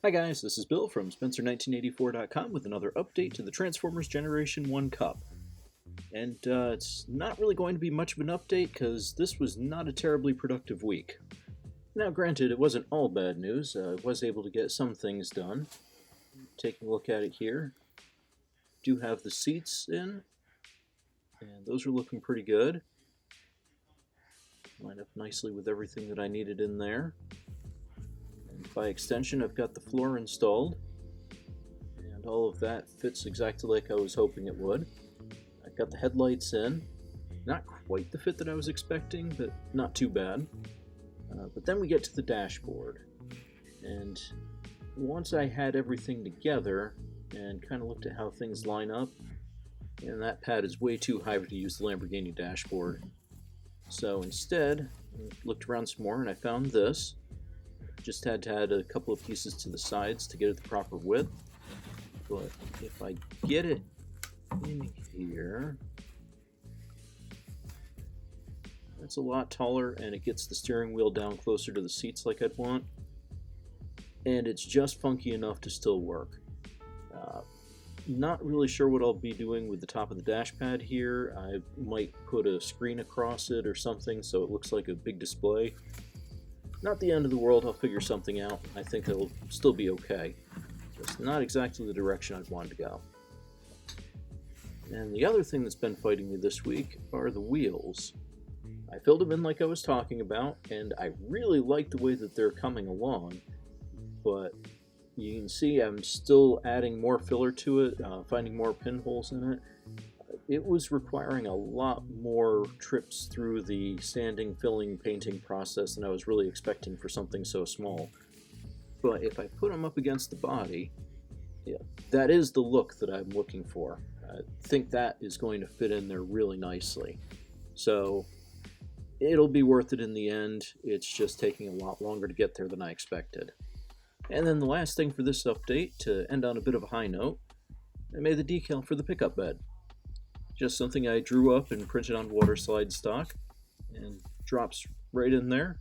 Hi guys, this is Bill from Spencer1984.com with another update to the Transformers Generation 1 Cup. And it's not really going to be much of an update because this was not a terribly productive week. Now granted, it wasn't all bad news. I was able to get some things done. Taking a look at it here, do have the seats in, and those are looking pretty good. Line up nicely with everything that I needed in there. By extension, I've got the floor installed, and all of that fits exactly like I was hoping it would. I've got the headlights in, not quite the fit that I was expecting, but not too bad. But then we get to the dashboard, and once I had everything together and kind of looked at how things line up, and that pad is way too high to use the Lamborghini dashboard. So instead, I looked around some more and I found this. Just had to add a couple of pieces to the sides to get it the proper width. But if I get it in here, that's a lot taller and it gets the steering wheel down closer to the seats like I'd want. And it's just funky enough to still work. Not really sure what I'll be doing with the top of the dash pad here. I might put a screen across it or something so it looks like a big display. Not the end of the world, I'll figure something out. I think it'll still be okay. Just not exactly the direction I'd wanted to go. And the other thing that's been fighting me this week are the wheels. I filled them in like I was talking about, and I really like the way that they're coming along, but you can see I'm still adding more filler to it, finding more pinholes in it. It was requiring a lot more trips through the sanding, filling, painting process than I was really expecting for something so small. But if I put them up against the body, yeah, that is the look that I'm looking for. I think that is going to fit in there really nicely. So it'll be worth it in the end. It's just taking a lot longer to get there than I expected. And then the last thing for this update, to end on a bit of a high note, I made the decal for the pickup bed. Just something I drew up and printed on water slide stock, and drops right in there.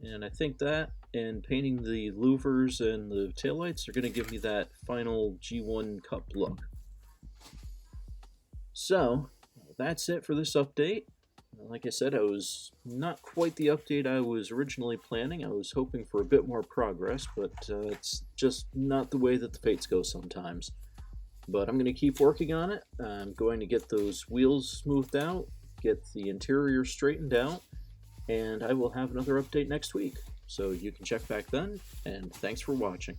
And I think that and painting the louvers and the taillights are going to give me that final G1 Cup look. So that's it for this update. Like I said, I was not quite the update I was originally planning. I was hoping for a bit more progress, but it's just not the way that the fates go sometimes. But I'm going to keep working on it. I'm going to get those wheels smoothed out, get the interior straightened out, and I will have another update next week. So you can check back then, and thanks for watching.